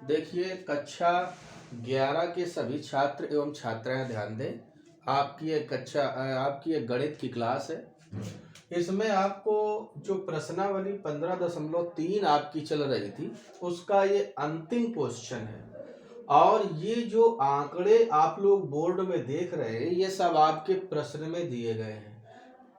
देखिए कक्षा 11 के सभी छात्र एवं छात्राएं ध्यान दें। आपकी एक गणित की क्लास है। इसमें आपको जो प्रश्नावली 15.3 आपकी चल रही थी उसका ये अंतिम क्वेश्चन है। और ये जो आंकड़े आप लोग बोर्ड में देख रहे हैं ये सब आपके प्रश्न में दिए गए हैं।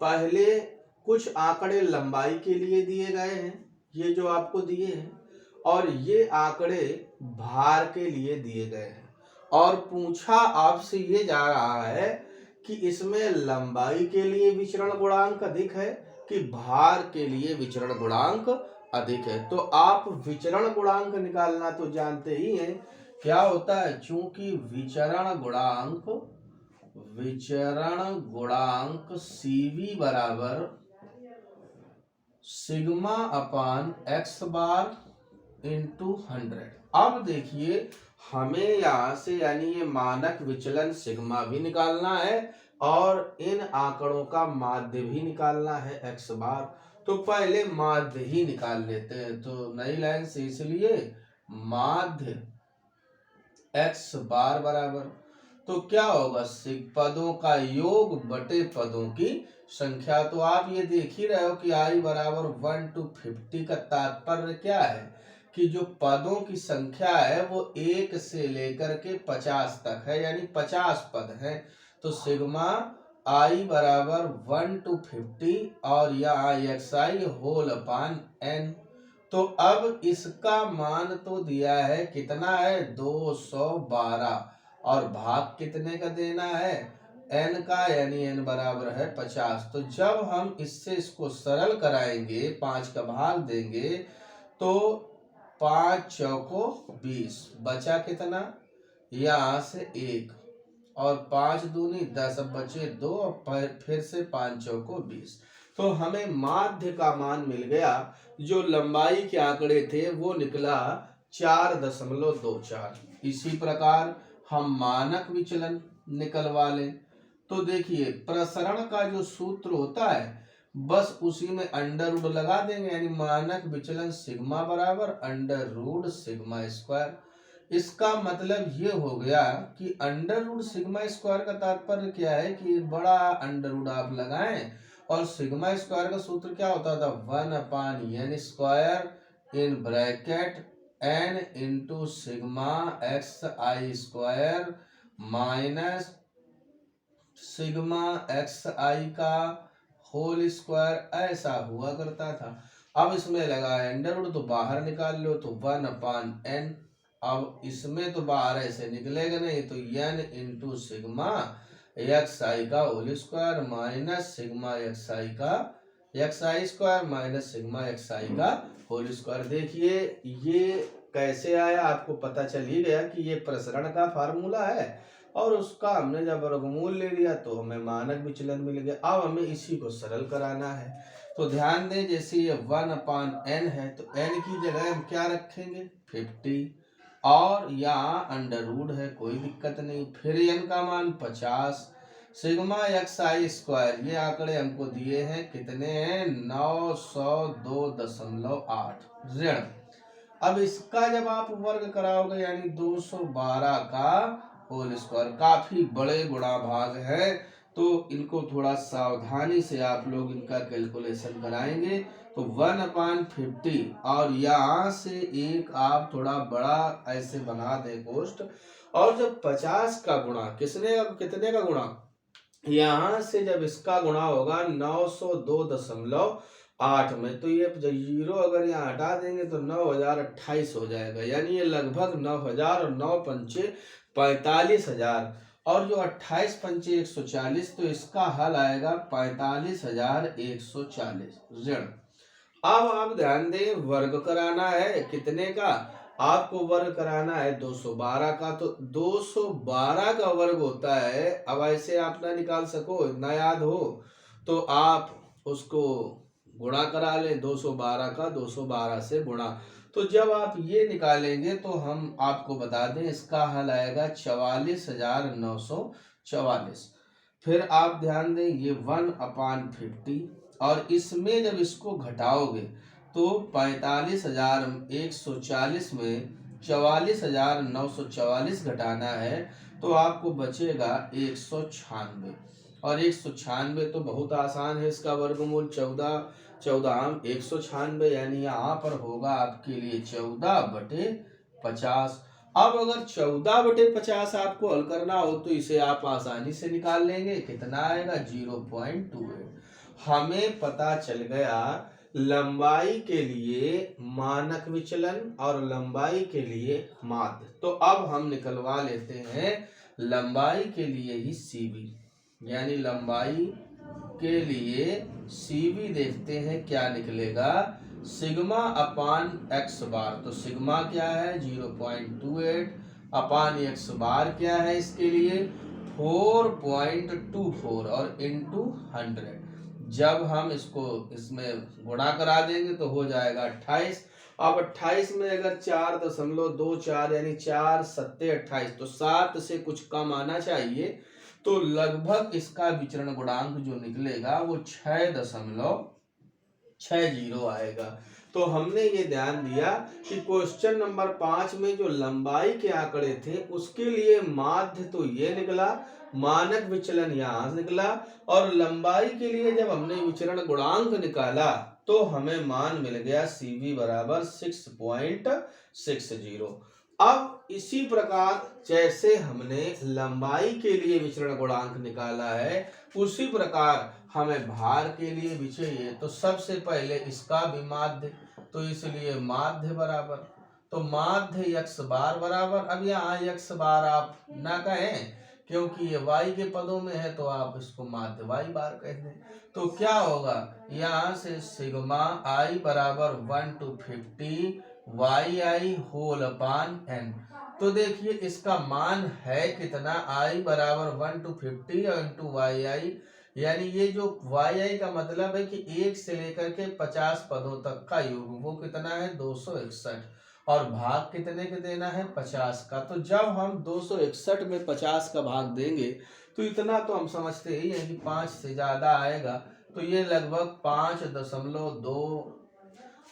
पहले कुछ आंकड़े लंबाई के लिए दिए गए हैं, ये जो आपको दिए हैं, और ये आंकड़े भार के लिए दिए गए हैं। और पूछा आपसे ये जा रहा है कि इसमें लंबाई के लिए विचरण गुणांक अधिक है कि भार के लिए विचरण गुणांक अधिक है। तो आप विचरण गुणांक निकालना तो जानते ही हैं, क्या होता है। चूंकि विचरण गुणांक CV बराबर सिग्मा अपान एक्स बार इंटू 100। अब देखिए हमें यहाँ से यानी ये मानक विचलन सिग्मा भी निकालना है और इन आंकड़ों का माध्य भी निकालना है एक्स बार। तो पहले माध्य ही निकाल लेते हैं। तो नई लाइन से इसलिए माध्य एक्स बार बराबर, तो क्या होगा, पदों का योग बटे पदों की संख्या। तो आप ये देख ही रहे हो कि I बराबर 1 to 50 का तात्पर्य क्या है कि जो पदों की संख्या है वो 1 से लेकर के 50 तक है, यानी 50 पद हैं। तो सिग्मा I बराबर 1 to 50 और यहाँ xi होल अपान n। तो अब इसका मान तो दिया है, कितना है 212, और भाग कितने का देना है n का, यानी n बराबर है 50। तो जब हम इससे इसको सरल कराएंगे, 5 का भाग देंगे तो 5 चौको 20, बचा कितना, यहाँ से 1 और 5 दूनी 10, अब बचे 2 और फिर से 5 चौको 20। तो हमें माध्य का मान मिल गया। जो लंबाई के आंकड़े थे वो निकला 4.24। इसी प्रकार हम मानक विचलन निकलवा लें। तो देखिए प्रसरण का जो सूत्र होता है बस उसी में अंडर रूट लगा देंगे, यानी मानक विचलन सिग्मा बराबर अंडर रूट सिग्मा स्क्वायर। इसका मतलब ये हो गया कि अंडर रूट सिग्मा स्क्वायर का तात्पर्य क्या है कि बड़ा अंडर रूट आप लगाएं, और सिग्मा स्क्वायर का सूत्र क्या होता था, 1 upon n square in bracket n into sigma x i square minus sigma x i का होल स्क्वायर, ऐसा हुआ करता था। अब इसमें लगा अंडर रूट तो बाहर निकाल लो, तो 1 अपान n। अब इसमें तो बाहर ऐसे निकलेगा नहीं, तो n into sigma x i का whole square minus sigma x i का x i square minus sigma x i का होल स्क्वायर। देखिए ये कैसे आया, आपको पता चल ही गया कि ये प्रसरण का फार्मूला है और उसका हमने जब वर्गमूल ले लिया तो हमें मानक विचलन मिल गया। अब हमें इसी को सरल कराना है। तो ध्यान दें, जैसे ये 1 अपान n है तो n की जगह हम क्या रखेंगे 50, और यहाँ अंडर रूट है, कोई दिक्कत नहीं। फिर n का मान 50, सिग्मा एक्स आई स्क्वायर, ये आंकड़े हमको दिए हैं कितने हैं 902.8 ऋण। अब इसका जब आप वर्ग कराओगे यानी 212 का होल स्क्वायर, काफी बड़े गुणा भाग है तो इनको थोड़ा सावधानी से आप लोग इनका कैलकुलेशन कराएंगे। तो 1 अपान 50 और यहाँ से एक आप थोड़ा बड़ा ऐसे बना दें कोष्ट, और जब 50 का गुणा कितने का गुणा, यहाँ से जब इसका गुणा होगा 902.8 में, तो ये जीरो अगर यहाँ हटा देंगे तो 9028 हो जाएगा, यानी ये लगभग 9000 और 9 पंचे 45,000, और जो 28 पंचे 140, तो इसका हल आएगा 45,140 ऋण। अब आप ध्यान दें, वर्ग कराना है कितने का, आपको वर्ग कराना है 212 का। तो 212 का वर्ग होता है, अब ऐसे आप ना निकाल सको ना याद हो तो आप उसको गुणा करा लें, 212 का 212 से गुणा। तो जब आप ये निकालेंगे तो हम आपको बता दें इसका हल आएगा 44,944। फिर आप ध्यान दें ये 1 अपान 50, और इसमें जब इसको घटाओगे तो 45,140 में 44,944 घटाना है तो आपको बचेगा 196। और 196 तो बहुत आसान है, इसका वर्गमूल 14 196, यानी यहाँ पर होगा आपके लिए 14/50। अब अगर 14/50 आपको हल करना हो तो इसे आप आसानी से निकाल लेंगे। कितना आएगा? 0.28। हमें पता चल गया लंबाई के लिए मानक विचलन और लंबाई के लिए माध्य। तो अब हम निकलवा लेते हैं लंबाई के लिए ही CV, यानी लंबाई के लिए CV देखते हैं क्या निकलेगा। सिग्मा अपान x बार, तो सिग्मा क्या है? 0.28 अपान x बार क्या है इसके लिए? 4.24 और इंटू 100। जब हम इसको इसमें गुणा करा देंगे तो हो जाएगा 28। अब 28 में अगर 4.24 यानी 4 सत्ते 28, तो 7 से कुछ कम आना चाहिए, तो लगभग इसका विचरण गुणांक जो निकलेगा वो 6.60 आएगा। तो हमने ये ध्यान दिया कि क्वेश्चन नंबर 5 में जो लंबाई के आंकड़े थे उसके लिए माध्य तो ये निकला, मानक विचलन यहाँ निकला, और लंबाई के लिए जब हमने विचरण गुणांक निकाला तो हमें मान मिल गया CV बराबर 6.60। अब इसी प्रकार जैसे हमने लंबाई के लिए विचरण गुणांक निकाला है उसी प्रकार हमें भार के लिए भी चाहिए। तो सबसे पहले इसका भी माध्य, तो इसलिए माध्य बराबर, तो माध्य x बार बराबर, अब यहाँ x बार आप ना कहें क्योंकि ये y के पदों में है, तो आप इसको माध्य y बार कह दें। तो क्या होगा? यहाँ से सिग्मा i बराबर 1/50 yi होल अपान n। तो देखिए इसका मान है कितना? i बराबर 1/50 और इंटू yi, यानी ये जो yi का मतलब है कि 1 से लेकर के 50 पदों तक का योग, वो कितना है? 261। और भाग कितने के देना है? 50 का। तो जब हम 261 में 50 का भाग देंगे तो इतना तो हम समझते ही हैं कि 5 से ज्यादा आएगा, तो ये लगभग 5.2,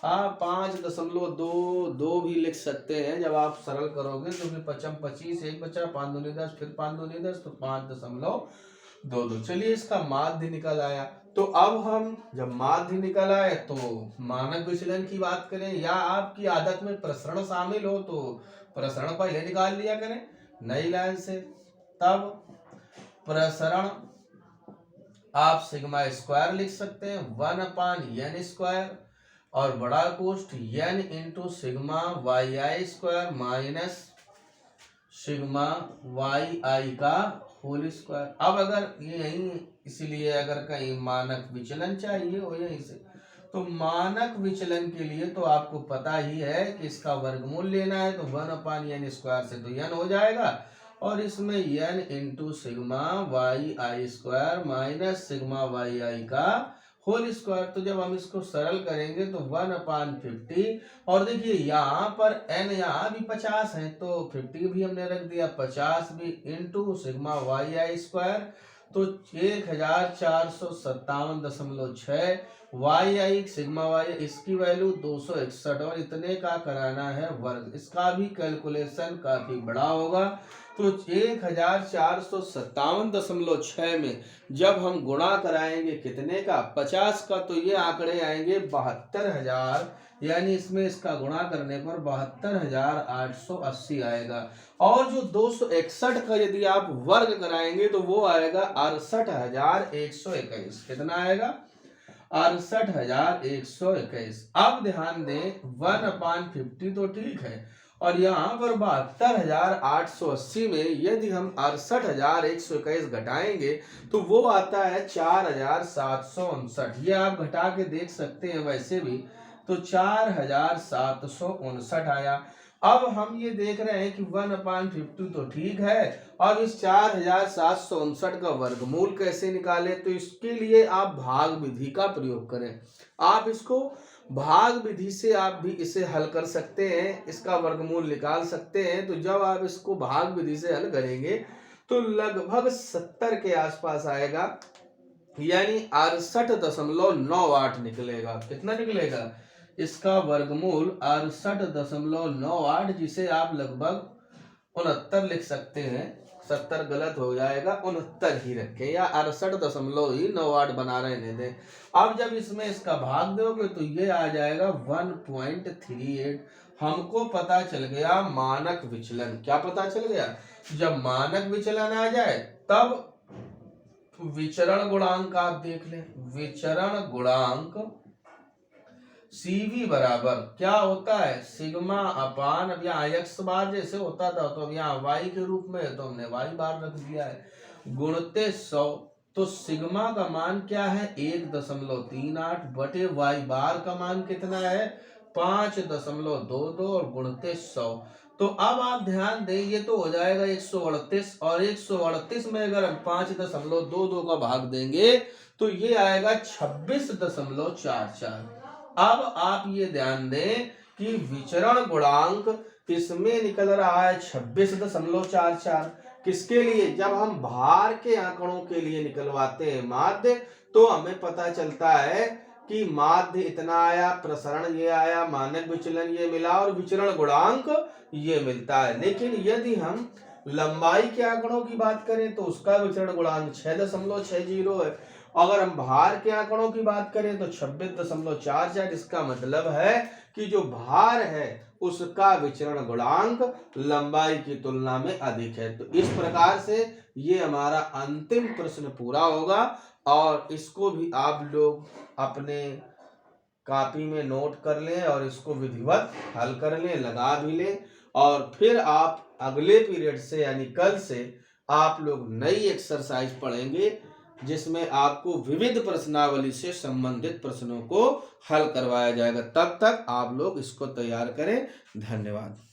हाँ 5.22 भी लिख सकते हैं जब आप सरल करोगे। तो फिर 25 एक बचा, 5 दूनी 10, फिर 5 दूनी 10, तो 5.22। चलिए इसका माध्य निकल आया। तो अब हम जब माध्य निकल आए तो मानक विचलन की बात करें, या आपकी आदत में प्रसरण शामिल हो तो प्रसरण पहले निकाल लिया करें नई लाइन से। तब प्रसरण आप सिग्मा स्क्वायर लिख सकते हैं 1/n², और बड़ा कोष्ठ n into sigma yi square minus sigma yi का होल स्क्वायर। अब अगर ये यहीं, इसीलिए अगर कहीं मानक विचलन चाहिए हो यहीं से, तो मानक विचलन के लिए तो आपको पता ही है कि इसका वर्गमूल लेना है, तो 1/n² से तो n हो जाएगा, और इसमें n into sigma yi square minus sigma yi का होल स्क्वायर। तो जब हम इसको सरल करेंगे तो 1/50, और देखिए यहाँ पर n यहाँ भी 50 है तो 50 भी हमने रख दिया, 50 भी इंटू सिग्मा yi स्क्वायर, तो 1457.6 yi सिग्मा y, इसकी वैल्यू 261, और इतने का कराना है वर्ग। इसका भी कैलकुलेशन काफी बड़ा होगा, तो 1457.6 में जब हम गुणा कराएंगे कितने का? 50 का, तो ये आंकड़े आएंगे 72,000, यानी इसमें इसका गुणा करने पर 72,880 आएगा। और जो 261 का यदि आप वर्ग कराएंगे तो वो आएगा 68,121। कितना आएगा? 68,121। अब ध्यान दें 1/50 तो ठीक है, और यहाँ पर 72,880 में यदि हम 68,121 घटाएंगे तो वो आता है 4,759। ये आप घटा के देख सकते हैं वैसे भी, तो 4,759 आया। अब हम ये देख रहे हैं कि 1/50 तो ठीक है, और इस 4,759 का वर्गमूल कैसे निकाले? तो इसके लिए आप भाग विधि का प्रयोग करें। आप इसको भाग विधि से आप भी इसे हल कर सकते हैं, इसका वर्गमूल निकाल सकते हैं। तो जब आप इसको भाग विधि से हल करेंगे तो लगभग 70 के आसपास आएगा, यानी 68.98 निकलेगा। कितना निकलेगा? इसका वर्गमूल 68.98, जिसे आप लगभग 69 लिख सकते हैं। 70 गलत हो जाएगा, 69 ही रखें या 68.98 बना रहने दें। अब जब इसमें इसका भाग दोगे तो ये आ जाएगा 1.38। हमको पता चल गया मानक विचलन। क्या पता चल गया? जब मानक विचलन आ जाए तब विचरण गुणांक आप देख लें। विचरण गुणांक CV बराबर क्या होता है? सिग्मा अपान, अब यहाँ x बार जैसे होता था तो अब यहाँ y के रूप में है तो हमने y बार रख दिया है, गुणते 100। तो सिग्मा का मान क्या है? 1.38 बटे y बार का मान कितना है? 5.22 और गुणते 100। तो अब आप ध्यान दें, ये तो हो जाएगा 138 और 138 में अगर हम 5.22 का भाग देंगे तो ये आएगा 26.44। अब आप ये ध्यान दें कि विचरण गुणांक इसमें निकल रहा है 26.44। किसके लिए? जब हम भार के आंकड़ों के लिए निकलवाते हैं माध्य, तो हमें पता चलता है कि माध्य इतना आया, प्रसरण ये आया, मानक विचलन ये मिला और विचरण गुणांक ये मिलता है। लेकिन यदि हम लंबाई के आंकड़ों की बात करें तो उसका विचरण गुणांक 6.60 है। अगर हम भार के आंकड़ों की बात करें तो 26.44। इसका मतलब है कि जो भार है उसका विचरण गुणांक लंबाई की तुलना में अधिक है। तो इस प्रकार से ये हमारा अंतिम प्रश्न पूरा होगा और इसको भी आप लोग अपने कॉपी में नोट कर लें और इसको विधिवत हल कर लें, लगा भी लें। और फिर आप अगले पीरियड से यानी कल से आप लोग नई एक्सरसाइज पढ़ेंगे जिसमें आपको विविध प्रश्नावली से संबंधित प्रश्नों को हल करवाया जाएगा। तब तक आप लोग इसको तैयार करें। धन्यवाद।